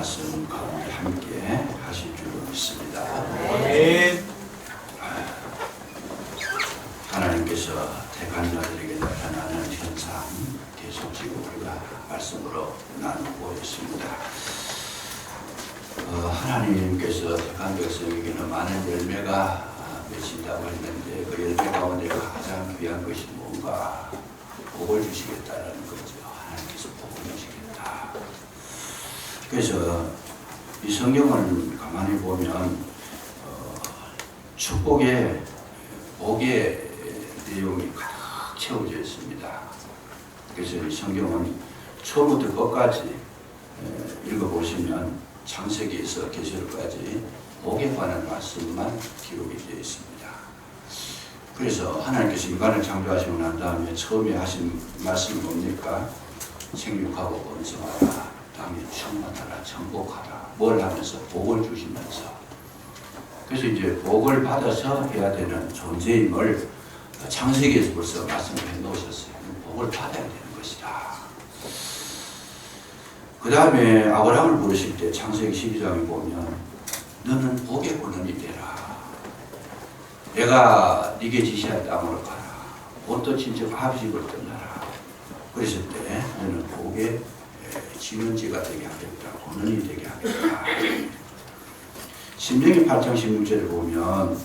말씀 가운데 함께 하실 줄 믿습니다. 하나님께서 택한 자들에게 나타나는 현상 계속 지금 우리가 말씀으로 나누고 있습니다. 하나님께서 택한 백성에게는 많은 열매가 맺힌다고 했는데 그 열매 가운데 가장 귀한 것이 뭔가? 복을 주시겠다라는 거죠. 하나님께서 복을 주시겠다. 그래서 이 성경을 가만히 보면 축복의 복의 내용이 가득 채워져 있습니다. 그래서 이 성경은 처음부터 끝까지 읽어보시면 창세기에서 계시록까지 복에 관한 말씀만 기록이 되어 있습니다. 그래서 하나님께서 인간을 창조하시고 난 다음에 처음에 하신 말씀이 뭡니까? 생육하고 번성하라, 땅에 충만하라, 정복하라. 뭘 하면서? 복을 주시면서. 그래서 이제 복을 받아서 해야 되는 존재임을 창세기에서 벌써 말씀을 해 놓으셨어요. 복을 받아야 되는 것이다. 그 다음에 아브라함을 부르실 때 창세기 12장에 보면 너는 복의 권원이 되라. 내가 네게 지시한 땅으로 가라. 온토 친척 아비집을 떠나라. 그랬을 때 너는 복의 진원지가 되게 하겠다. 권원이 되게 하겠다. 신명기 8장 16절을 보면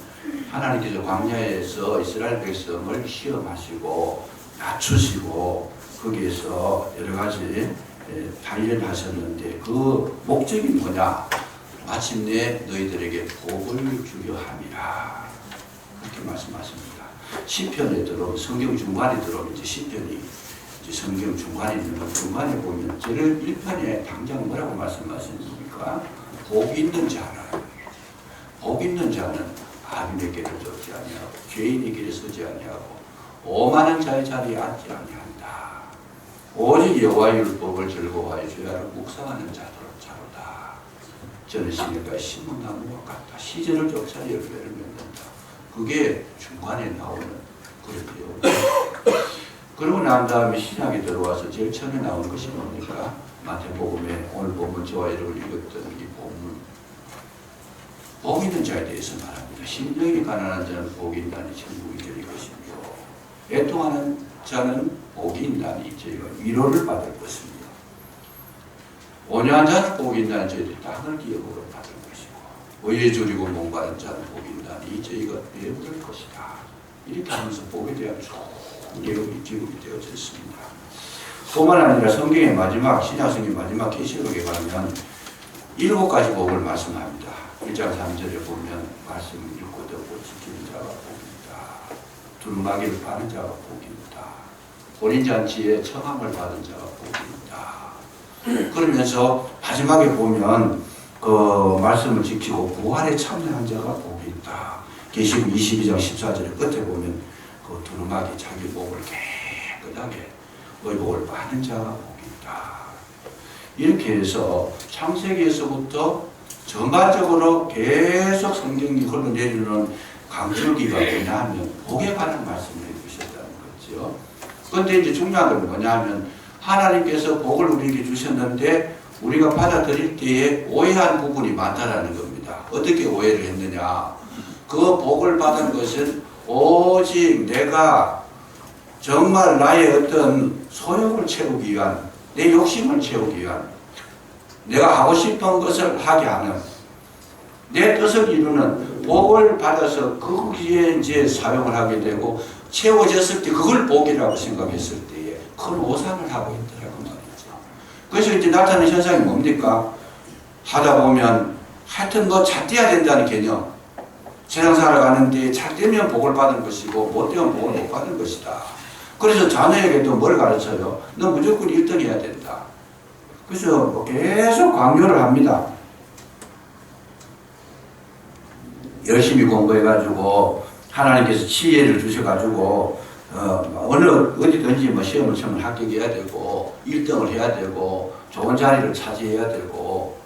하나님께서 광야에서 이스라엘 백성을 시험하시고 낮추시고 거기에서 여러 가지 단련하셨는데 그 목적이 뭐냐? 마침내 너희들에게 복을 주려 함이라. 그렇게 말씀하십니다. 시편에 들어오면 성경 중간에 들어오면 이제 시편이 이제 성경 중간에 있는 거 중간에 보면 제일 1편에 당장 뭐라고 말씀하십니까? 복 있는 자라. 복 있는 자는 악인의 길을 쫓지 아니하고 죄인의 길에 서지 아니하고 오만한 자의 자리에 앉지 아니한다. 오직 여호와의 율법을 즐거워하여 주야를 묵상하는 자로다. 저는 시내가의 신문나무와 같다. 시절을 쫓아 열매를 맺는다. 그게 중간에 나오는 그렇게요. 그러고 난 다음에 신약에 들어와서 제일 처음에 나오는 것이 뭡니까? 마태복음에 오늘 본문 저와 여러분 읽었던 이 본문. 복 있는 자에 대해서 말합니다. 심령이 가난한 자는 복이 있나니 천국이 될 것이며 애통하는 자는 복이 있나니 저희가 위로를 받을 것입니다. 온유한 자는 복이 있나니 저희들이 땅을 기업으로 받을 것이고 의에 줄이고 목마른 자는 복이 있나니 저희가 배부를 것이다. 이렇게 하면서 복에 대한 좋은 내용이 기록이 되어져 있습니다. 뿐만 아니라 성경의 마지막 신약성의 마지막 계시록에 가면 7가지 복을 말씀합니다. 1장 3절에 보면 말씀을 읽고 듣고 지키는 자가 복이다. 두루마기를 파는 자가 복이다. 혼인잔치에 청함을 받은 자가 복이다. 그러면서 마지막에 보면 그 말씀을 지키고 부활에 참여한 자가 복이 있다. 계시록 22장 14절에 끝에 보면 그 두루마기 자기 복을 깨끗하게 의복을 받는 자가 복이 있다. 이렇게 해서 창세기에서부터 전반적으로 계속 성경이 흘러내리는 강줄기가 뭐냐 하면 복에 관한 말씀을 해주셨다는 거죠. 그런데 이제 중요한 건 뭐냐 하면 하나님께서 복을 우리에게 주셨는데 우리가 받아들일 때에 오해한 부분이 많다라는 겁니다. 어떻게 오해를 했느냐? 그 복을 받은 것은 오직 내가 정말 나의 어떤 소욕을 채우기 위한, 내 욕심을 채우기 위한, 내가 하고 싶은 것을 하게 하는, 내 뜻을 이루는 복을 받아서 거기에 이제 사용을 하게 되고 채워졌을 때 그걸 복이라고 생각했을 때에 큰 오산을 하고 있더라고 말이죠. 그래서 이제 나타나는 현상이 뭡니까? 하다 보면 하여튼 뭐 잣대야 된다는 개념. 세상 살아가는데 잣대면 복을 받은 것이고 못 되면 복을 못 받은 것이다. 그래서 자녀에게도 뭘 가르쳐요? 너 무조건 1등 해야 된다. 그래서 계속 강요를 합니다. 열심히 공부해가지고 하나님께서 지혜를 주셔가지고 어디든지 뭐 시험을 치면 합격해야 되고 1등을 해야 되고 좋은 자리를 차지해야 되고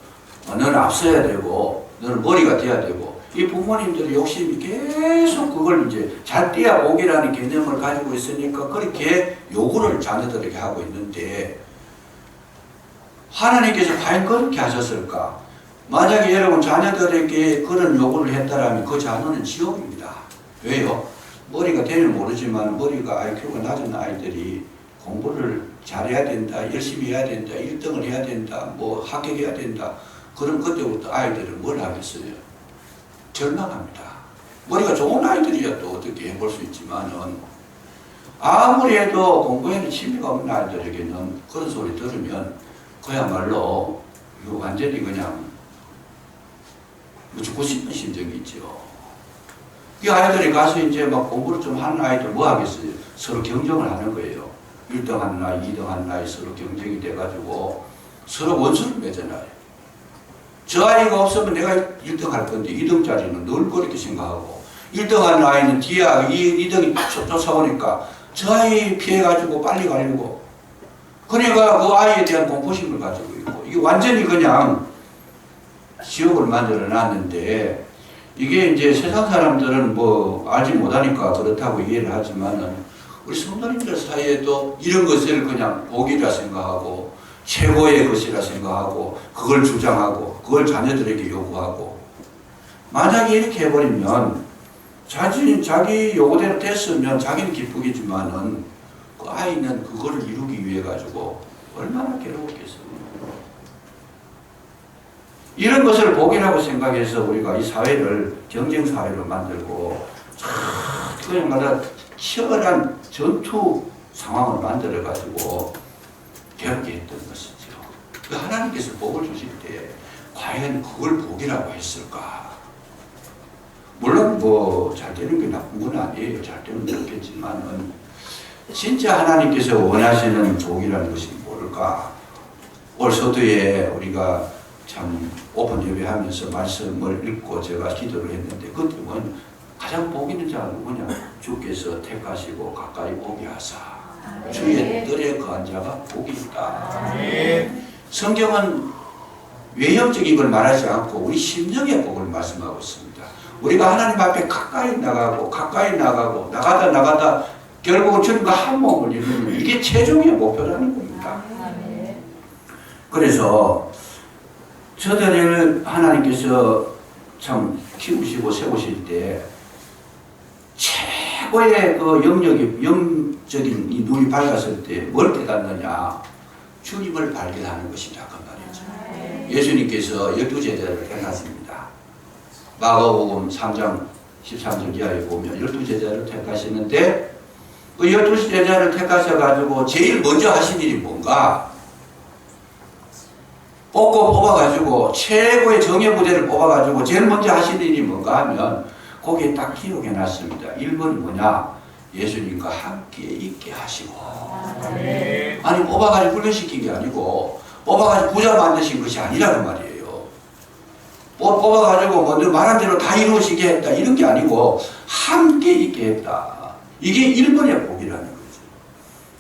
너는 앞서야 되고 너는 머리가 돼야 되고 이 부모님들의 욕심이 계속 그걸 이제 잘 뛰어 복이라는 개념을 가지고 있으니까 그렇게 요구를 자녀들에게 하고 있는데 하나님께서 과연 그렇게 하셨을까? 만약에 여러분 자녀들에게 그런 요구를 했다라면 그 자녀는 지옥입니다. 왜요? 머리가 되면 모르지만 머리가 IQ가 낮은 아이들이 공부를 잘해야 된다, 열심히 해야 된다, 1등을 해야 된다, 뭐 합격해야 된다. 그럼 그때부터 아이들은 뭘 하겠어요? 절망합니다. 머리가 좋은 아이들이야 또 어떻게 해볼 수 있지만은 아무리 해도 공부에는 취미가 없는 아이들에게는 그런 소리 들으면 그야말로 이거 완전히 그냥 죽고 싶은 심정이 있죠. 이 아이들이 가서 이제 막 공부를 좀 하는 아이들 뭐 하겠어요? 서로 경쟁을 하는 거예요. 1등 하는 아이, 2등 하는 아이 서로 경쟁이 돼가지고 서로 원수를 맺잖아요. 저 아이가 없으면 내가 1등 할 건데 2등짜리는 늘 그렇게 생각하고 1등 하는 아이는 뒤에 2등이 쫓아오니까 저 아이 피해가지고 빨리 가려고 그러니까 그 아이에 대한 공포심을 가지고 있고 이게 완전히 그냥 지옥을 만들어 놨는데 이게 이제 세상 사람들은 뭐 알지 못하니까 그렇다고 이해를 하지만은 우리 성도님들 사이에도 이런 것을 그냥 복이라 생각하고 최고의 것이라 생각하고 그걸 주장하고 그걸 자녀들에게 요구하고 만약에 이렇게 해버리면 자기 요구대로 됐으면 자기는 기쁘겠지만은 그 아이는 그거를 이루기 위해 가지고 얼마나 괴로웠겠어요. 이런 것을 복이라고 생각해서 우리가 이 사회를 경쟁사회로 만들고 그야말로 치열한 전투 상황을 만들어가지고 괴롭게 했던 것이죠. 그 하나님께서 복을 주실 때 과연 그걸 복이라고 했을까? 물론 뭐 잘 되는 게 나쁜 건 아니에요. 잘 되면 좋겠지만은 진짜 하나님께서 원하시는 복이라는 것이 뭘까? 올 서두에 우리가 참 오픈 예배하면서 말씀을 읽고 제가 기도를 했는데 그때 뭐 가장 복 있는 자는 누구냐? 주께서 택하시고 가까이 오게 하사 주의 뜰에 거한 자가 복이 있다. 성경은 외형적인 걸 말하지 않고 우리 심령의 복을 말씀하고 있습니다. 우리가 하나님 앞에 가까이 나가고 나가다 결국은 주님과 한 몸을 이루는 이게 최종의 목표라는 겁니다. 그래서 저들을 하나님께서 참 키우시고 세우실 때 최고의 그 영적인 이 눈이 밝았을 때 뭘 깨닫느냐? 주님을 발견하는 것이다 그 말이죠. 예수님께서 12제자를 택하십니다. 마가복음 3장 13절 이하에 보면 12제자를 택하시는데 그 12제자를 택하셔가지고 제일 먼저 하신 일이 뭔가? 뽑아가지고 최고의 정예부대를 뽑아가지고 제일 먼저 하신 일이 뭔가 하면 거기에 딱 기록해놨습니다. 1번이 뭐냐? 예수님과 함께 있게 하시고 아니 뽑아가지고 훈련시킨 게 아니고 뽑아가지고 부자 만드신 것이 아니라는 말이에요. 뽑아가지고 먼저 말한 대로 다 이루어지게 했다 이런 게 아니고 함께 있게 했다. 이게 1번의 복이라는 거죠.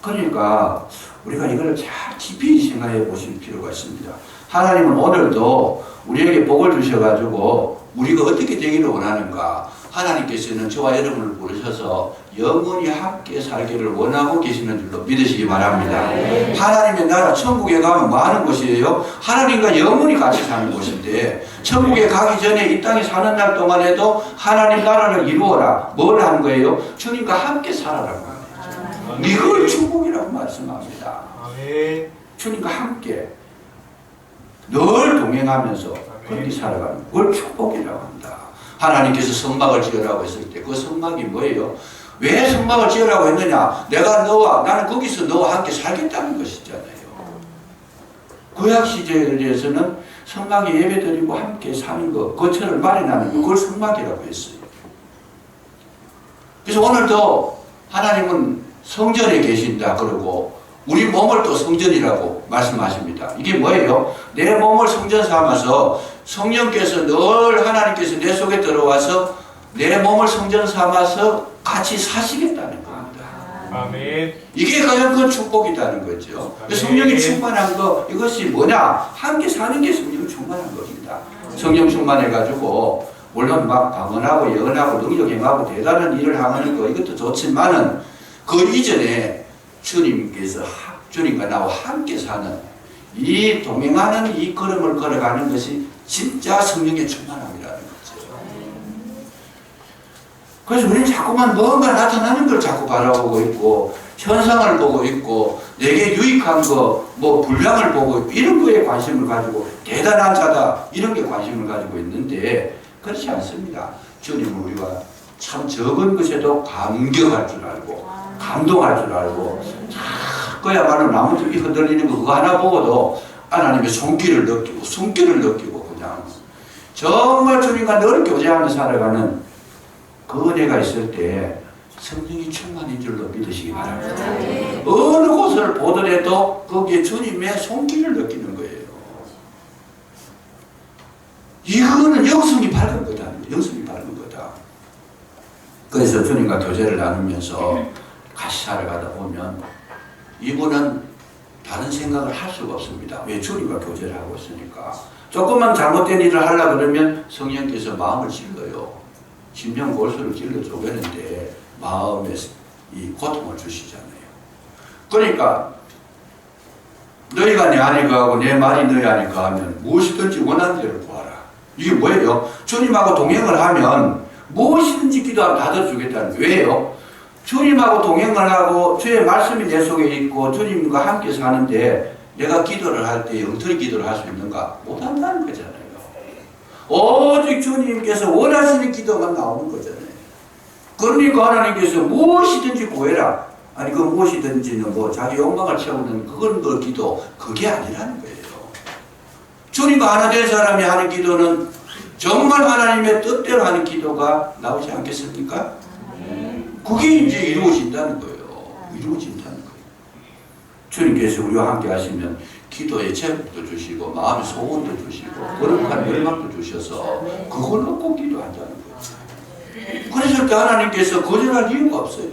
그러니까 우리가 이걸 잘 깊이 생각해 보실 필요가 있습니다. 하나님은 오늘도 우리에게 복을 주셔가지고 우리가 어떻게 되기를 원하는가? 하나님께서는 저와 여러분을 부르셔서 영원히 함께 살기를 원하고 계시는 줄로 믿으시기 바랍니다. 하나님의 나라 천국에 가면 뭐 하는 곳이에요? 하나님과 영원히 같이 사는 곳인데 천국에 가기 전에 이 땅에 사는 날 동안에도 하나님 나라를 이루어라. 뭘 하는 거예요? 주님과 함께 살아라고 합니다. 이걸 축복이라고 말씀합니다. 주님과 함께 늘 동행하면서 그렇게 살아가는 걸 축복이라고 합니다. 하나님께서 성막을 지으라고 했을 때 그 성막이 뭐예요? 왜 성막을 지으라고 했느냐? 나는 거기서 너와 함께 살겠다는 것이잖아요. 구약 시대에서는 성막에 예배드리고 함께 사는 것, 거처를 마련하는 것, 그걸 성막이라고 했어요. 그래서 오늘도 하나님은 성전에 계신다 그러고 우리 몸을 또 성전이라고 말씀하십니다. 이게 뭐예요? 내 몸을 성전 삼아서 성령께서 늘 하나님께서 내 속에 들어와서 내 몸을 성전 삼아서 같이 사시겠다는 겁니다. 아멘. 이게 가장 큰 축복이라는 거죠. 성령이 충만한 거 이것이 뭐냐? 함께 사는 게 성령 충만한 겁니다. 성령 충만해가지고 물론 막 방언하고 예언하고 능력 행하고 대단한 일을 하는 거 이것도 좋지만은 그 이전에 주님께서 주님과 나와 함께 사는 이 동행하는 이 걸음을 걸어가는 것이 진짜 성령의 충만함이라는 거죠. 그래서 우리는 자꾸만 뭔가 나타나는 걸 자꾸 바라보고 있고, 현상을 보고 있고, 내게 유익한 거, 뭐 분량을 보고 있고, 이런 거에 관심을 가지고 대단한 자다 이런 게 관심을 가지고 있는데 그렇지 않습니다. 주님은 우리가 참 적은 것에도 감격할 줄 알고 감동할 줄 알고, 그야말로 나무들이 흔들리는 거 그거 하나 보고도 하나님의 손길을 느끼고 손길을 느끼고 그냥 정말 주님과 늘 교제하며 살아가는 그 은혜가 있을 때 성령이 충만인 줄로 믿으시기 바랍니다. 어느 곳을 보더라도 거기에 주님의 손길을 느끼는 거예요. 이거는 영성이 밝은 거다. 영성이 밝은 거다. 그래서 주님과 교제를 나누면서 같이 살아가다 보면 이분은 다른 생각을 할 수가 없습니다. 왜? 주님과 교제를 하고 있으니까. 조금만 잘못된 일을 하려고 그러면 성령께서 마음을 찔러요. 심령 골수를 찔러 쪼개는데 마음에 이 고통을 주시잖아요. 그러니까 너희가 내 안에 거하고 내 말이 너희 안에 거하면 무엇이든지 원하는 대로 구하라. 이게 뭐예요? 주님하고 동행을 하면 무엇이든지 기도하면 다 들어주겠다는 거예요. 왜요? 주님하고 동행을 하고 주의 말씀이 내 속에 있고 주님과 함께 사는데 내가 기도를 할 때 엉터리 기도를 할 수 있는가? 못한다는 거잖아요. 오직 주님께서 원하시는 기도만 나오는 거잖아요. 그러니까 하나님께서 무엇이든지 구해라. 아니 그 무엇이든지는 뭐 자기 욕망을 채우는 그건 그 기도, 그게 아니라는 거예요. 주님과 하나 된 사람이 하는 기도는 정말 하나님의 뜻대로 하는 기도가 나오지 않겠습니까? 그게 이제 이루어진다는 거예요. 이루어진다는 거예요. 주님께서 우리와 함께 하시면 기도의 제목도 주시고 마음의 소원도 주시고 거룩한 열망도 주셔서 그걸로 꼭 기도한다는 거예요. 그래서 그 하나님께서 거절할 이유가 없어요.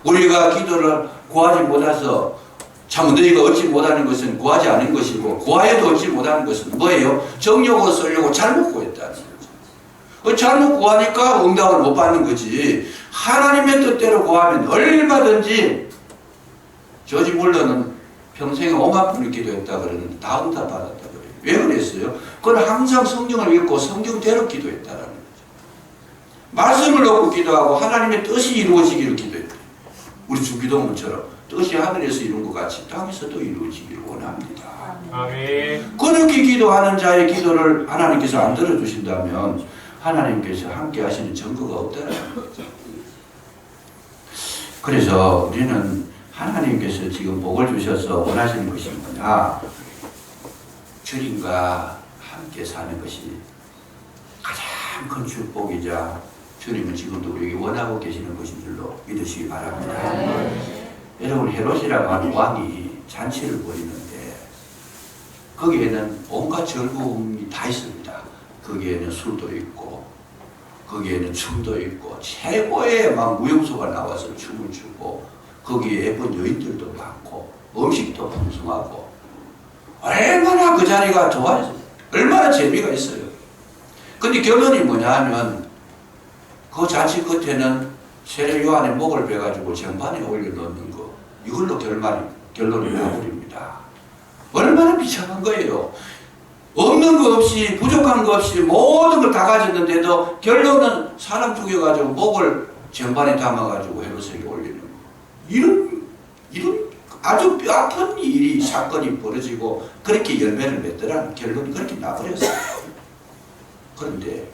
우리가 기도를 구하지 못해서 참 너희가 얻지 못하는 것은 구하지 않은 것이고 구하여도 얻지 못하는 것은 뭐예요? 정욕으로 쓰려고 잘못 구했다는 거죠. 잘못 구하니까 응답을 못 받는 거지. 하나님의 뜻대로 구하면 얼마든지 조지 물러는 평생에 5만 분을 기도했다 그러는데 다 응답 받았다 그래요. 왜 그랬어요? 그건 항상 성경을 읽고 성경대로 기도했다라는 거죠. 말씀을 놓고 기도하고 하나님의 뜻이 이루어지기를 기도했다. 우리 주기도문처럼 뜻이 하늘에서 이룬 것 같이 땅에서도 이루어지기를 원합니다. 아멘. 그렇게 기도하는 자의 기도를 하나님께서 안 들어주신다면 하나님께서 함께 하시는 증거가 없다는 거죠. 그래서 우리는 하나님께서 지금 복을 주셔서 원하시는 것이 뭐냐? 주님과 함께 사는 것이 가장 큰 축복이자 주님은 지금도 우리에게 원하고 계시는 것인 줄로 믿으시기 바랍니다. 여러분, 헤롯이라고 하는 왕이 잔치를 벌이는데 거기에는 온갖 즐거움이 다 있습니다. 거기에는 술도 있고 거기에는 춤도 있고 최고의 막 무용수가 나와서 춤을 추고 거기에 예쁜 여인들도 많고 음식도 풍성하고 얼마나 그 자리가 좋아요. 얼마나 재미가 있어요. 근데 결론이 뭐냐 하면 그 잔치 끝에는 세례 요한의 목을 베가지고 쟁반에 올려놓는 거, 이걸로 결론이 나버립니다. 얼마나 비참한 거예요. 없는 거 없이 부족한 거 없이 모든 걸 다 가졌는데도 결론은 사람 죽여가지고 목을 쟁반에 담아가지고 헤롯에게 올리는 거. 이런 아주 뼈아픈 일이 사건이 벌어지고 그렇게 열매를 맺더라는 결론이 그렇게 나버렸어요. 그런데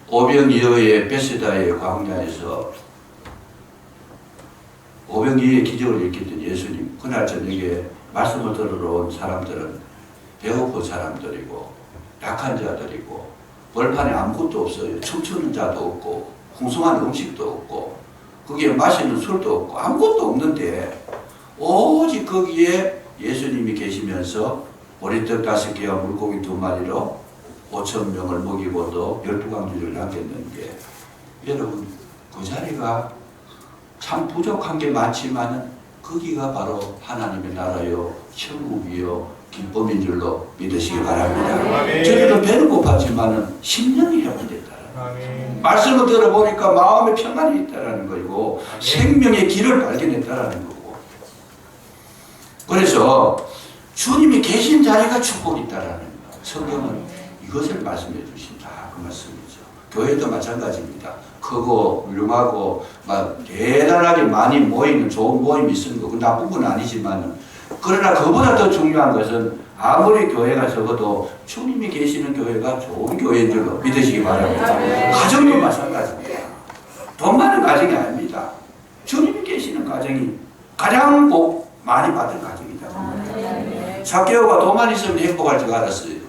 오병이어의 베세다의 광야에서 오병이어의 기적을 일으켰던 예수님, 그날 저녁에 말씀을 들으러 온 사람들은 배고픈 사람들이고 약한 자들이고 벌판에 아무것도 없어요. 춤추는 자도 없고 풍성한 음식도 없고 거기에 마시는 술도 없고 아무것도 없는데 오직 거기에 예수님이 계시면서 보리떡 5개와 물고기 2마리로 5,000명을 먹이고도 12광주를 남겼는데, 여러분 그 자리가 참 부족한 게 많지만 거기가 바로 하나님의 나라요 천국이요 기쁨인 줄로 믿으시기 바랍니다. 저희도 배는 고팠지만 심령이 회복됐다. 말씀을 들어보니까 마음의 평안이 있다는 거고 생명의 길을 발견했다는 거고, 그래서 주님이 계신 자리가 축복이 있다라는 거. 성경은 이것을 말씀해 주신다. 그 말씀이죠. 교회도 마찬가지입니다. 크고 훌륭하고 막 대단하게 많이 모이는 좋은 모임이 있는 거. 그 나쁜 건 아니지만, 그러나 그보다 더 중요한 것은 아무리 교회가 적어도 주님이 계시는 교회가 좋은 교회인 줄로 믿으시기 바랍니다. 가정도 마찬가지입니다. 돈 많은 가정이 아닙니다. 주님이 계시는 가정이 가장 복 많이 받은 가정이다. 삭개오가 돈만 있으면 행복할 줄 알았어요.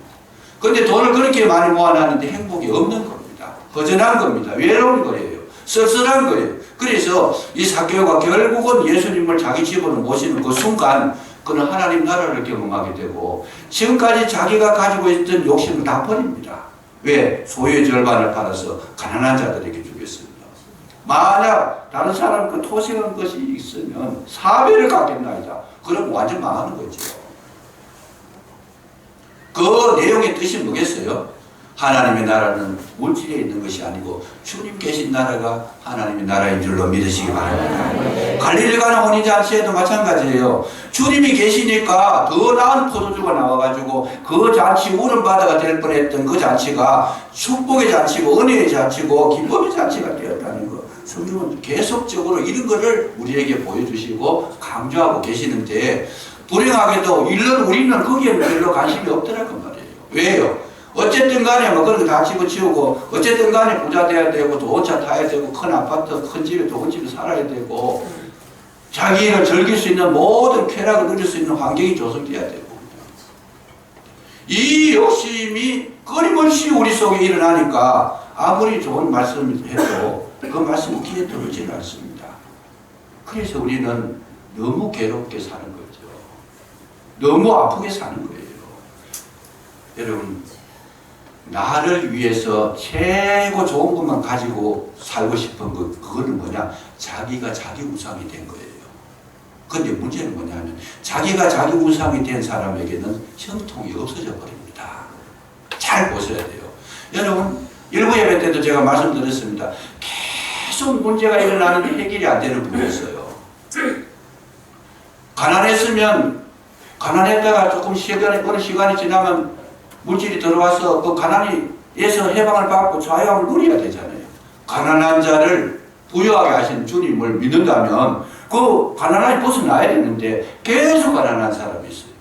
그런데 돈을 그렇게 많이 모아놨는데 행복이 없는 겁니다. 허전한 겁니다. 외로운 거예요. 쓸쓸한 거예요. 그래서 이 삭개오가 결국은 예수님을 자기 집으로 모시는 그 순간 그는 하나님 나라를 경험하게 되고, 지금까지 자기가 가지고 있던 욕심을 다 버립니다. 왜? 소유의 절반을 팔아서 가난한 자들에게 주겠습니다. 만약 다른 사람 그 토색한 것이 있으면 4배를 갚겠나이다. 그럼 완전 망하는 거죠. 그 내용의 뜻이 뭐겠어요? 하나님의 나라는 물질에 있는 것이 아니고 주님 계신 나라가 하나님의 나라인 줄로 믿으시기 바랍니다. 갈릴리 가는 혼인잔치에도 마찬가지예요. 주님이 계시니까 더 나은 포도주가 나와가지고 그 잔치 울음바다가 될 뻔했던 그 잔치가 축복의 잔치고 은혜의 잔치고 기쁨의 잔치가 되었다는 거. 성경은 계속적으로 이런 거를 우리에게 보여주시고 강조하고 계시는데, 불행하게도 우리는 거기에 별로 관심이 없더라고 말이에요. 왜요? 어쨌든 간에 뭐 그런 거 다 집어치우고, 어쨌든 간에 부자 돼야 되고, 좋은 차 타야 되고, 큰 아파트, 큰 집에, 좋은 집에 살아야 되고, 자기를 즐길 수 있는 모든 쾌락을 누릴 수 있는 환경이 조성돼야 되고, 이 욕심이 끊임없이 우리 속에 일어나니까 아무리 좋은 말씀을 해도 그 말씀이 귀에 들어오지는 않습니다. 그래서 우리는 너무 괴롭게 사는 거죠. 너무 아프게 사는 거예요. 여러분, 나를 위해서 최고 좋은 것만 가지고 살고 싶은 것, 그거는 뭐냐? 자기가 자기 우상이 된 거예요. 그런데 문제는 뭐냐면, 자기가 자기 우상이 된 사람에게는 형통이 없어져 버립니다. 잘 보셔야 돼요. 여러분, 일부 예배 때도 제가 말씀드렸습니다. 계속 문제가 일어나는데 해결이 안 되는 분이 있어요. 가난했으면, 가난했다가 조금 어느 시간이 지나면 물질이 들어와서 그 가난에서 해방을 받고 자유함을 누려야 되잖아요. 가난한 자를 부유하게 하시는 주님을 믿는다면 그 가난함이 벗어나야 되는데 계속 가난한 사람이 있어요.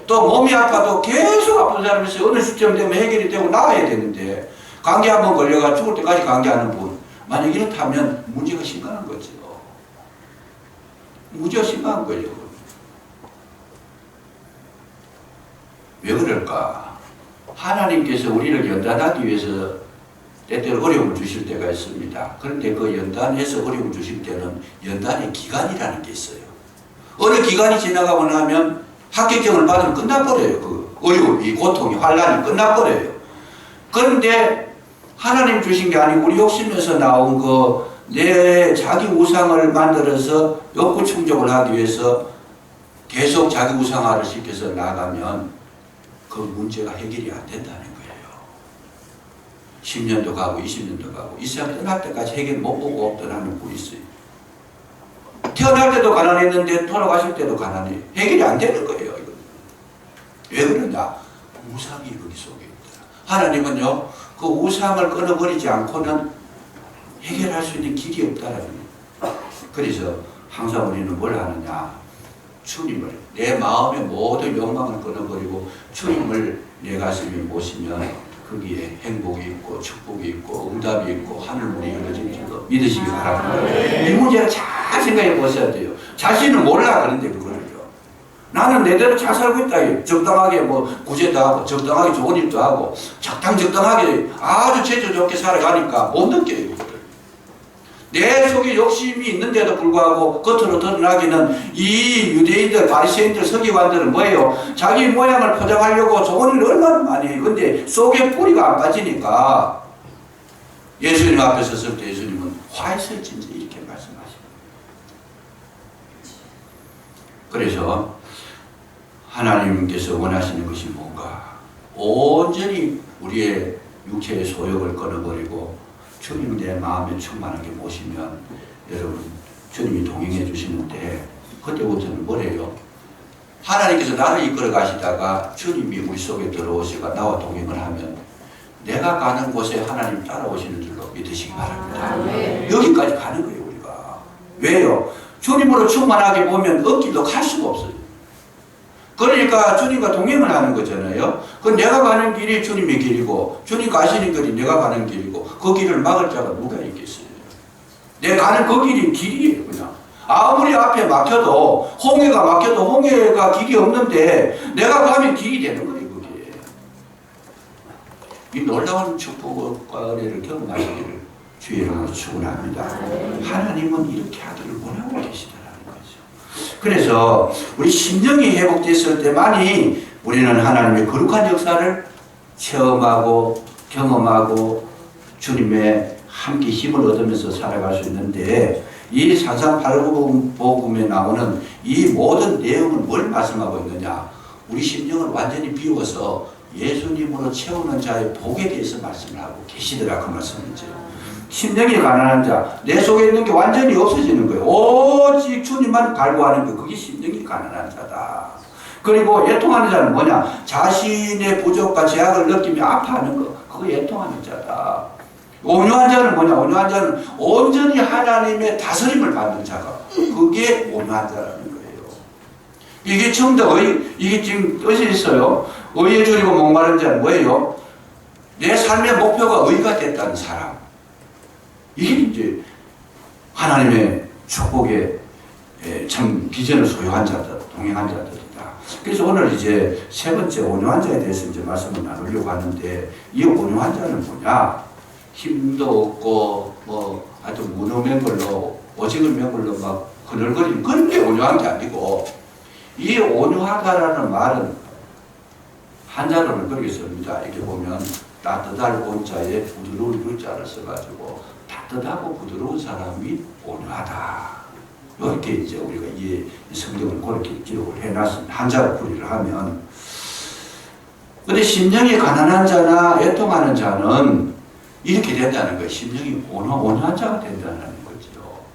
또 몸이 아파도 계속 아픈 사람이 있어요. 어느 시점 되면 해결이 되고 나아야 되는데, 감기 한번 걸려가 죽을 때까지 감기하는 분, 만약 이렇다면 문제가 심각한 거죠. 문제가 심각한 거예요. 왜 그럴까? 하나님께서 우리를 연단하기 위해서 때때로 어려움을 주실 때가 있습니다. 그런데 그 연단해서 어려움을 주실 때는 연단의 기간이라는 게 있어요. 어느 기간이 지나가고 나면 합격증을 받으면 끝나버려요. 그 어려움이, 고통이, 환란이 끝나버려요. 그런데 하나님 주신 게 아니고 우리 욕심에서 나온 내 자기 우상을 만들어서 욕구 충족을 하기 위해서 계속 자기 우상화를 시켜서 나가면 그 문제가 해결이 안 된다는 거예요. 10년도 가고 20년도 가고 이 세상 떠날 때까지 해결 못 보고 떠나는 분이 있어요. 태어날 때도 가난했는데 돌아가실 때도 가난해요. 해결이 안 되는 거예요. 이건. 왜 그러냐? 우상이 거기 속에 있다. 하나님은요, 그 우상을 끊어버리지 않고는 해결할 수 있는 길이 없다라는 거예요. 그래서 항상 우리는 뭘 하느냐? 주님을, 내 마음의 모든 욕망을 끊어버리고 주님을 내 가슴에 모시면 거기에 행복이 있고 축복이 있고 응답이 있고 하늘문이 열려진 줄로 믿으시기 바랍니다. 이 문제를 잘 생각해 보셔야 돼요. 자신은 몰라. 그런데 그거를요. 나는 내대로 잘 살고 있다. 적당하게 뭐 구제도 하고 적당하게 좋은 일도 하고 적당하게 아주 제조 좋게 살아가니까 못 느껴요. 내 속에 욕심이 있는데도 불구하고 겉으로 드러나기는 이 유대인들, 바리새인들, 서기관들은 뭐예요? 자기 모양을 포장하려고 좋은 일을 얼마나 많이 해요. 근데 속에 뿌리가 안 빠지니까 예수님 앞에 섰을 때 예수님은 화이설진지 이렇게 말씀하십니다. 그래서 하나님께서 원하시는 것이 뭔가? 온전히 우리의 육체의 소욕을 끊어버리고 주님 내 마음에 충만하게 모시면 여러분 주님이 동행해 주시는데 그때부터는 뭐래요? 하나님께서 나를 이끌어 가시다가 주님이 우리 속에 들어오시고 나와 동행을 하면 내가 가는 곳에 하나님 따라오시는 줄로 믿으시기 바랍니다. 여기까지 가는 거예요, 우리가. 왜요? 주님으로 충만하게 보면 어길로 갈 수가 없어요. 그러니까 주님과 동행을 하는 거잖아요. 그 내가 가는 길이 주님의 길이고 주님 가시는 길이 내가 가는 길이고 그 길을 막을 자가 누가 있겠어요? 내가 가는 그 길이 길이에요, 그냥. 아무리 앞에 막혀도 홍해가 막혀도 홍해가 길이 없는데 내가 가면 길이 되는 거예요, 그게. 이 놀라운 축복과 은혜를 경험하시기를 주의 이름으로 축원합니다. 하나님은 이렇게 하기를 원하고 계시더라는 거죠. 그래서 우리 심령이 회복됐을 때만이 우리는 하나님의 거룩한 역사를 체험하고 경험하고 주님의 함께 힘을 얻으면서 살아갈 수 있는데, 이 산상팔복음에 나오는 이 모든 내용은 뭘 말씀하고 있느냐? 우리 심령을 완전히 비워서 예수님으로 채우는 자의 복에 대해서 말씀을 하고 계시더라, 그 말씀이죠. 심령이 가난한 자, 내 속에 있는 게 완전히 없어지는 거예요. 오직 주님만 갈구하는 거, 그게 심령이 가난한 자다. 그리고 애통하는 자는 뭐냐? 자신의 부족과 제약을 느끼며 아파하는 거, 그거 애통하는 자다. 온유한 자는 뭐냐? 온유한 자는 온전히 하나님의 다스림을 받는 자가, 그게 온유한 자라는 거예요. 이게 정답, 이게 지금 뜻이 있어요. 의에 줄이고 목마른 자는 뭐예요? 내 삶의 목표가 의가 됐다는 사람. 이게 이제 하나님의 축복의 참 비전을 소유한 자들, 동행한 자들이다. 그래서 오늘 이제 세 번째 온유한 자에 대해서 이제 말씀을 나누려고 하는데, 이 온유한 자는 뭐냐? 힘도 없고 하여튼 무능한 걸로 오직을 맨 걸로 막 흐늘거리는 그런 게 온유한 게 아니고, 이 온유하다라는 말은 한자로는 그렇게 씁니다. 이렇게 보면 따뜻할 온자에 부드러운 불자를 써가지고 따뜻하고 부드러운 사람이 온유하다. 이렇게 이제 우리가 이 성경을 그렇게 기록을 해놨습니다. 한자로 풀이를 하면. 근데 심령이 가난한 자나 애통하는 자는 이렇게 된다는 거예요. 심령이 온유한 자가 된다는 거죠.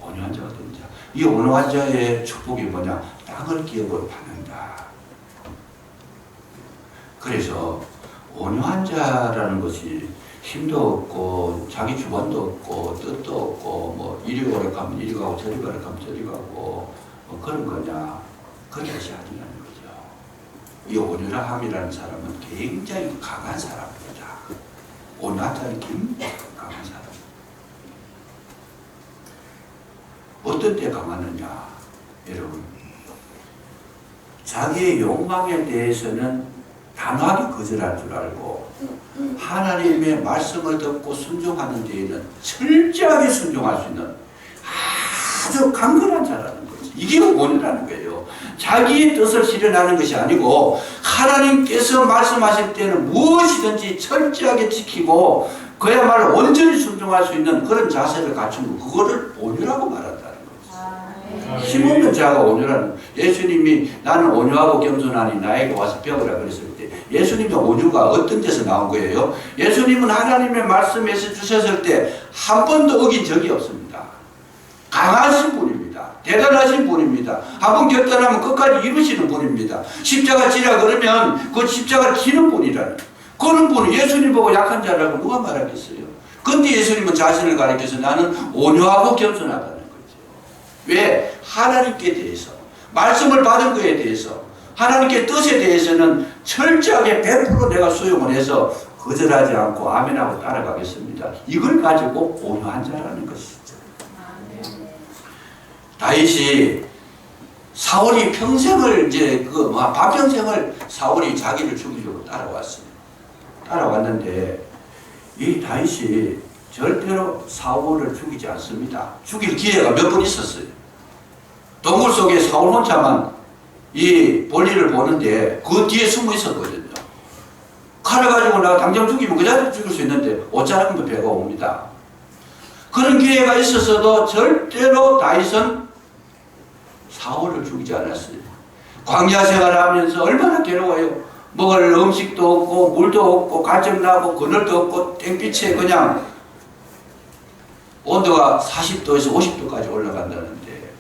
온유한 자가 된다. 이 온유한 자의 축복이 뭐냐? 땅을 기업으로 받는다. 그래서 온유한 자라는 것이 힘도 없고 자기 주관도 없고 뜻도 없고 이리 오래 가면 이리 가고 저리 가면 저리 가고 그런 거냐? 그런 것이 아니라는 거죠. 이 온유함이라는 사람은 굉장히 강한 사람입니다. 온유한 자는 굉장히 강한 사람. 어떤 때 강하느냐? 여러분, 자기의 욕망에 대해서는 단호하게 거절할 줄 알고 하나님의 말씀을 듣고 순종하는 데에는 철저하게 순종할 수 있는 아주 강건한 자라는 거죠. 이게 온유라는 거예요. 자기의 뜻을 실현하는 것이 아니고 하나님께서 말씀하실 때는 무엇이든지 철저하게 지키고 그야말로 온전히 순종할 수 있는 그런 자세를 갖춘 거, 그거를 온유라고 말한다는 거죠. 힘없는 자가 온유라는, 예수님이 나는 온유하고 겸손하니 나에게 와서 배우라 그랬을 때 예수님의 온유가 어떤 데서 나온 거예요? 예수님은 하나님의 말씀에서 주셨을 때 한 번도 어긴 적이 없습니다. 강하신 분입니다. 대단하신 분입니다. 한 번 결단하면 끝까지 이루시는 분입니다. 십자가 지라 그러면 그 십자가를 지는 분이라는, 그런 분은 예수님 보고 약한 자라고 누가 말하겠어요? 근데 예수님은 자신을 가리켜서 나는 온유하고 겸손하다는 거죠. 왜? 하나님께 대해서, 말씀을 받은 것에 대해서, 하나님께 뜻에 대해서는 철저하게 100% 내가 수용을 해서 거절하지 않고 아멘하고 따라가겠습니다. 이걸 가지고 온유한 자라는 것이죠. 다윗이, 사울이 평생을 반평생을 사울이 자기를 죽이려고 따라왔어요. 따라왔는데 이 다윗이 절대로 사울을 죽이지 않습니다. 죽일 기회가 몇 번 있었어요. 동굴 속에 사울 혼자만 이 볼일을 보는데 그 뒤에 숨어 있었거든요. 칼을 가지고 내가 당장 죽이면 그 자리에 죽일 수 있는데 옷자락도 배가 옵니다. 그런 기회가 있었어도 절대로 다윗은 사울을 죽이지 않았어요. 광야 생활하면서 얼마나 괴로워요. 먹을 음식도 없고 물도 없고 가정나고 그늘도 없고 땡빛에 그냥 온도가 40도에서 50도까지 올라간다는데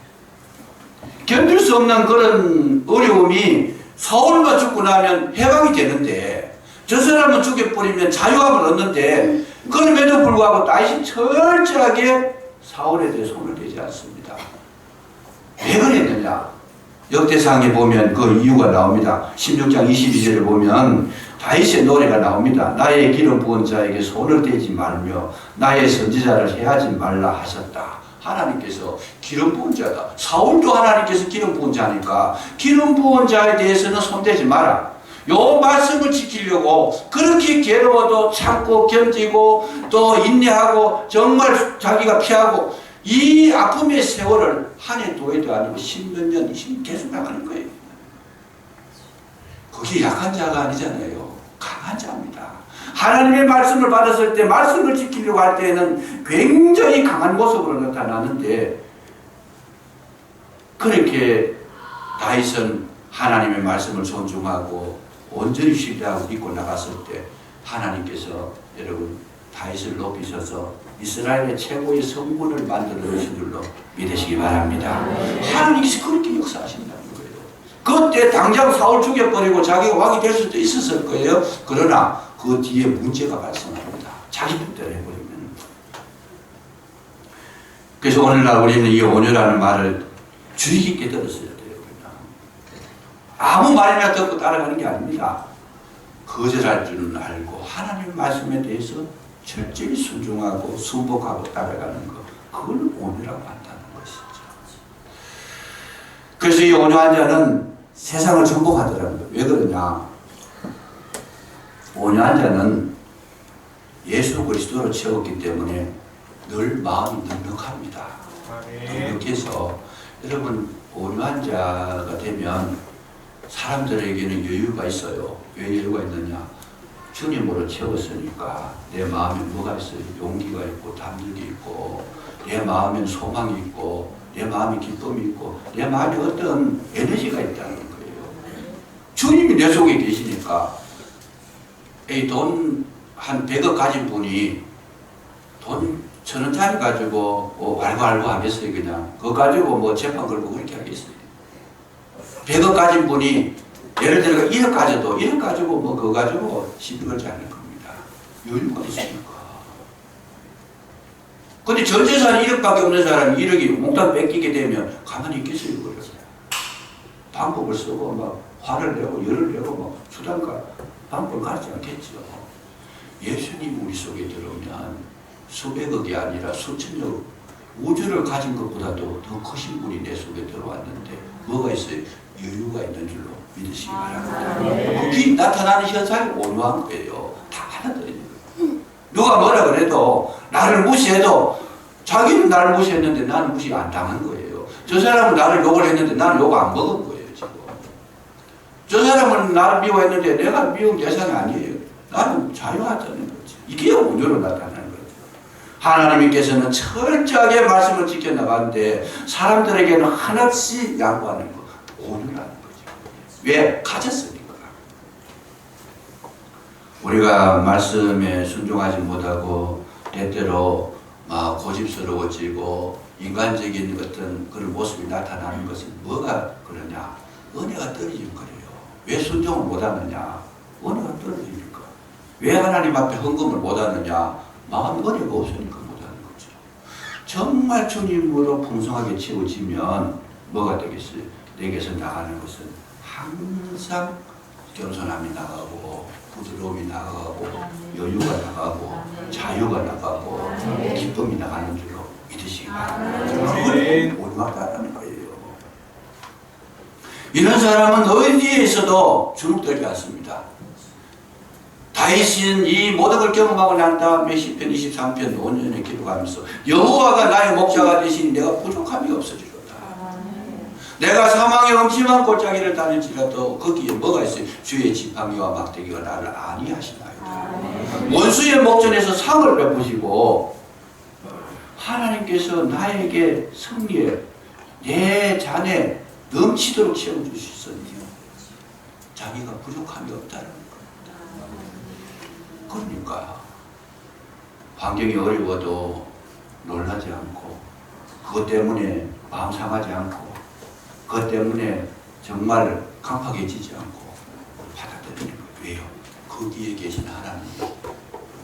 견딜 수 없는 그런 어려움이 사울만 죽고 나면 해방이 되는데 저 사람은 죽여버리면 자유함을 얻는데 그럼에도 불구하고 다윗이 철저하게 사울에 대해 손을 대지 않습니다. 왜 그랬느냐? 역대상에 보면 그 이유가 나옵니다. 16장 22절에 보면 다윗의 노래가 나옵니다. 나의 기름 부은 자에게 손을 대지 말며 나의 선지자를 해하지 말라 하셨다. 하나님께서 기름 부은 자다. 사울도 하나님께서 기름 부은 자니까 기름 부은 자에 대해서는 손대지 마라. 요 말씀을 지키려고 그렇게 괴로워도 참고 견디고 또 인내하고 정말 자기가 피하고 이 아픔의 세월을 한 해 두 해도 아니고 10몇 년, 20년 계속 나가는 거예요. 그게 약한 자가 아니잖아요. 강한 자입니다. 하나님의 말씀을 받았을 때 말씀을 지키려고 할 때에는 굉장히 강한 모습으로 나타나는데 그렇게 다윗은 하나님의 말씀을 존중하고 온전히 신뢰하고 믿고 나갔을 때 하나님께서 여러분 다윗을 높이셔서 이스라엘의 최고의 성군을 만들어 주신 줄로 믿으시기 바랍니다. 하나님께서 그렇게 역사하신다는 거예요. 그때 당장 사울 죽여버리고 자기가 왕이 될 수도 있었을 거예요. 그러나 그 뒤에 문제가 발생합니다. 자기 뜻대로 해버리면. 그래서 오늘날 우리는 이 온유라는 말을 주의 깊게 들었어야 돼요. 그냥. 아무 말이나 듣고 따라가는 게 아닙니다. 거절할 줄은 알고 하나님의 말씀에 대해서 철저히 순종하고 순복하고 따라가는 것, 그걸 온유라고 한다는 것이죠. 그래서 이 온유한 자는 세상을 정복하더라는 거예요. 왜 그러냐? 온유한 자는 예수 그리스도로 채웠기 때문에 늘 마음이 넉넉합니다. 넉넉해서 여러분 온유한 자가 되면 사람들에게는 여유가 있어요. 왜 여유가 있느냐? 주님으로 채웠으니까 내 마음에 뭐가 있어요? 용기가 있고 담력이 있고 내 마음엔 소망이 있고 내 마음에 기쁨이 있고 내 마음에 어떤 에너지가 있다는 거예요. 주님이 내 속에 계시니까 이 돈 한 100억 가진 분이 돈 1,000원짜리 가지고 왈가왈부 하겠어요. 그냥 그거 가지고 뭐 재판 걸고 그렇게 하겠어요. 100억 가진 분이 예를 들어 1억 가져도 1억 가지고 뭐 그거 가지고 시비 걸지 않을 겁니다. 여유가 있으니까. 근데 전 재산이 1억밖에 없는 사람이 1억이 몽땅 뺏기게 되면 가만히 있겠어요. 그래서 방법을 쓰고 막 화를 내고 열을 내고 막 수단과 방법을 가르지 않겠죠. 예수님 우리 속에 들어오면 수백억이 아니라 수천억 우주를 가진 것보다도 더 크신 분이 내 속에 들어왔는데 뭐가 있어요? 여유가 있는 줄로 믿으시기 바랍니다. 그게 나타나는 현상이 온유한 거예요. 다 받아들이는 거예요. 누가 뭐라 그래도 나를 무시해도 자기는 나를 무시했는데 나는 무시 안 당한 거예요. 저 사람은 나를 욕을 했는데 나는 욕 안 먹은 거예요. 지금. 저 사람은 나를 미워했는데 내가 미운 대상이 아니에요. 나는 자유하다는 거지. 이게 온유로 나타나는 거죠. 하나님께서는 철저하게 말씀을 지켜나가는데 사람들에게는 한없이 양보하는 거. 온유라는 거죠. 왜? 가졌으니까. 우리가 말씀에 순종하지 못하고 때때로 막 고집스러워지고 인간적인 어떤 그런 모습이 나타나는 것은 뭐가 그러냐? 은혜가 떨어지는 거예요. 왜 순종을 못하느냐? 은혜가 떨어지니까. 왜 하나님 앞에 헌금을 못하느냐? 마음에 은혜가 없으니까 못하는 거죠. 정말 주님으로 풍성하게 채워지면 뭐가 되겠어요? 내게서 나가는 것은 항상 겸손함이 나가고 부드러움이 나가고 여유가 나가고 자유가 나가고 기쁨이 나가는 줄로 믿으시기 바랍니다. 그건 온유하다는 거예요. 이런 사람은 어디에 있어도 주눅들지 않습니다. 다윗은 이 모든 걸 경험하고 난 다음에 시편 23편 5년에 기도하면서 여호와가 나의 목자가 되시니 내가 부족함이 없어지리로다. 내가 사망의 엄심한 골짜기를 다닐지라도 거기에 뭐가 있어요? 주의 지팡이와 막대기가 나를 안위하시나이다. 원수의 목전에서 상을 베푸시고 하나님께서 나에게 승리에 내 잔에 넘치도록 채워주시더니 자기가 부족함이 없다는 겁니다. 그러니까 환경이 어려워도 놀라지 않고 그것 때문에 마음 상하지 않고 그것 때문에 정말 강팍해지지 않고 받아들이는 거예요. 왜요? 거기에 계신 하나님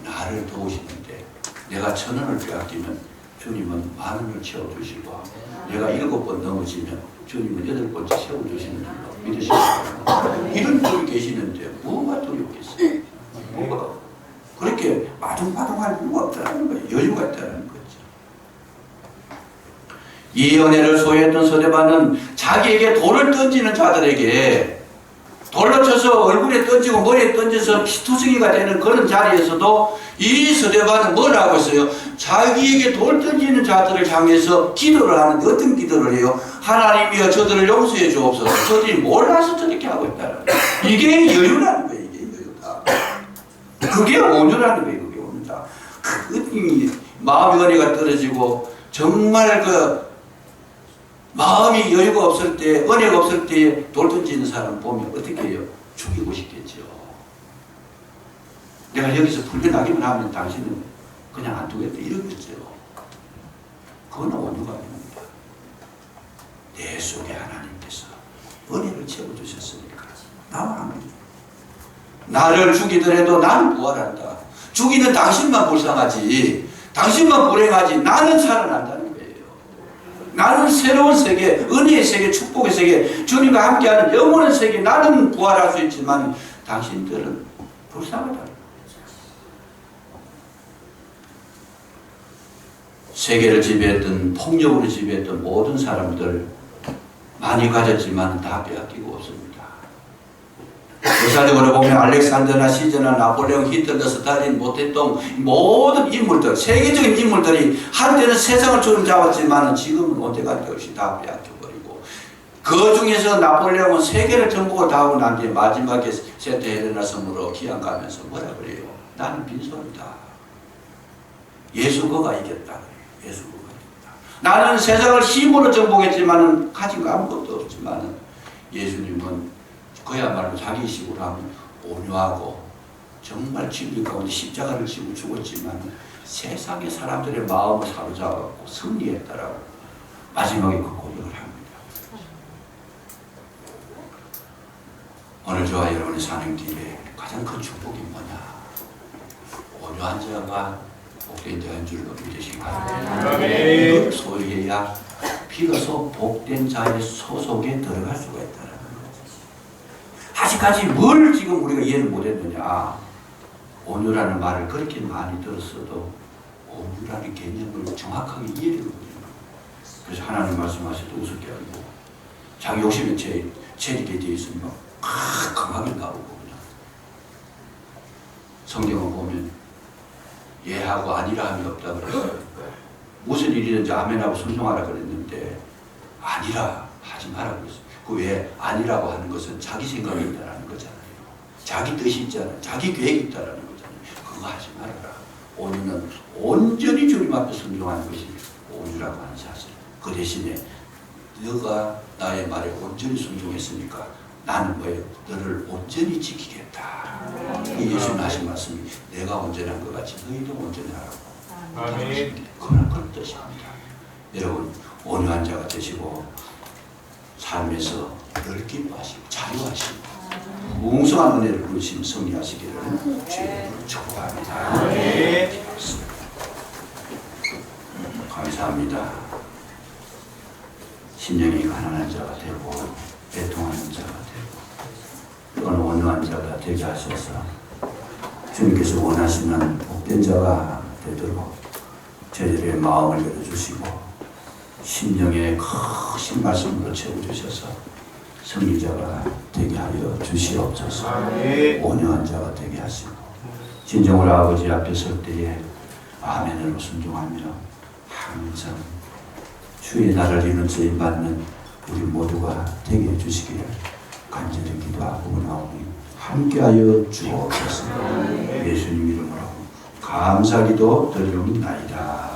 나를 도우시는데 내가 1,000원을 빼앗기면 주님은 10,000원을 채워주시고 내가 7번 넘어지면 주님은 8번째 채워주시는 줄로 믿으시고 이런 분이 계시는데 뭐가 두렵겠어요? 뭐가 그렇게 마둥마둥할 이유가 없다는 거예요. 여유가 있다는 거죠. 이 은혜를 소유했던 서대반은 자기에게 돌을 던지는 자들에게 돌로 쳐서 얼굴에 던지고 머리에 던져서 피투성이가 되는 그런 자리에서도 이 서대반은 뭘 하고 있어요? 자기에게 돌 던지는 자들을 향해서 기도를 하는데 어떤 기도를 해요? 하나님이여 저들을 용서해 주옵소서. 저들이 몰라서 저렇게 하고 있다는 거예요. 이게 여유라는 거예요. 이게 여유다. 그게 온유라는 거예요. 그게 온유다. 그 마음의 은혜가 떨어지고 정말 마음이 여유가 없을 때, 은혜가 없을 때 돌 던지는 사람 보면 어떻게 해요? 죽이고 싶겠죠. 내가 여기서 풀려나기만 하면 당신은 그냥 안 두겠다 이러겠죠. 그건 온유가 아닙니다. 내 속에 하나님께서 은혜를 채워주셨으니까 나와 함께 나를 죽이더라도 나는 부활한다. 죽이는 당신만 불쌍하지 당신만 불행하지 나는 살아난다는 거예요. 나는 새로운 세계, 은혜의 세계, 축복의 세계, 주님과 함께하는 영원한 세계, 나는 부활할 수 있지만 당신들은 불쌍하다. 세계를 지배했던, 폭력으로 지배했던 모든 사람들 많이 가졌지만 다 빼앗기고 없습니다. 역사적으로 보면 알렉산더나 시저나 나폴레옹, 히틀러, 스탈린, 모태똥 모든 인물들, 세계적인 인물들이 한때는 세상을 주름잡았지만 지금은 온데간데 없이 다 빼앗겨버리고 그 중에서 나폴레옹은 세계를 정복을 다 하고 난 뒤에 마지막에 세트 헬레나 섬으로 귀양 가면서 뭐라 그래요? 나는 빈손이다. 예수거가 이겼다. 예수거가 이겼다. 나는 세상을 힘으로 정복했지만 가진 거 아무것도 없지만 예수님은 그야말로 자기 식으로 하면 온유하고 정말 진리 가운데 십자가를 지고 죽었지만 세상의 사람들의 마음을 사로잡았고 승리했다라고 마지막에 그 고백을 합니다. 오늘 저와 여러분의 사는 길에 가장 큰 축복이 뭐냐? 온유한 자가 복된 자인 줄로 믿으시기바랍니다. 이걸 소유해야 비로소 복된 자의 소속에 들어갈 수가 있다는 거죠. 아직까지 뭘 지금 우리가 이해를 못했느냐? 온유라는 말을 그렇게 많이 들었어도 온유라는 개념을 정확하게 이해를 못해요. 그래서 하나님 말씀하실 때 우습게 알고 자기 욕심에 체리게 되어 있으면 막 강하게 나오고 그냥. 성경을 보면 예하고 아니라 함이 없다 그랬어요. 무슨 일이든지 아멘하고 순종하라 그랬는데 아니라 하지 마라 그랬어요. 그 왜 아니라고 하는 것은 자기 생각이 있다는 거잖아요. 자기 뜻이 있잖아요. 자기 계획이 있다는 거잖아요. 그거 하지 말아라. 온유는 온전히 주님 앞에 순종하는 것이 온유라고 하는 사실. 그 대신에 너가 나의 말에 온전히 순종했으니까 나는 뭐예요? 너를 온전히 지키겠다. 예수님 하신 말씀이 내가 온전한 것 같이 너희도 온전하라고. 그런 뜻입니다. 여러분 온유한 자가 되시고 삶에서 늘 기뻐하시고 자유하시고 무궁성한 은혜를 누리시며 승리하시기를 주의 이름으로 축복합니다. 감사합니다. 심령이 가난한 자가 되고 애통하는 자가 되고 또는 온유한 자가 되게 하셔서 주님께서 원하시는 복된 자가 되도록 저희들의 마음을 열어주시고 심령의 크신 말씀으로 채워주셔서 승리자가 되게 하여 주시옵소서. 온유한 자가 되게 하시고 진정으로 아버지 앞에 설 때에 아멘으로 순종하며 항상 주의 나라를 이루는 쓰임 받는 우리 모두가 되게 해주시기를 간절히 기도하고 나오니 함께하여 주옵소서. 예수님 이름으로 감사기도 드리옵나이다.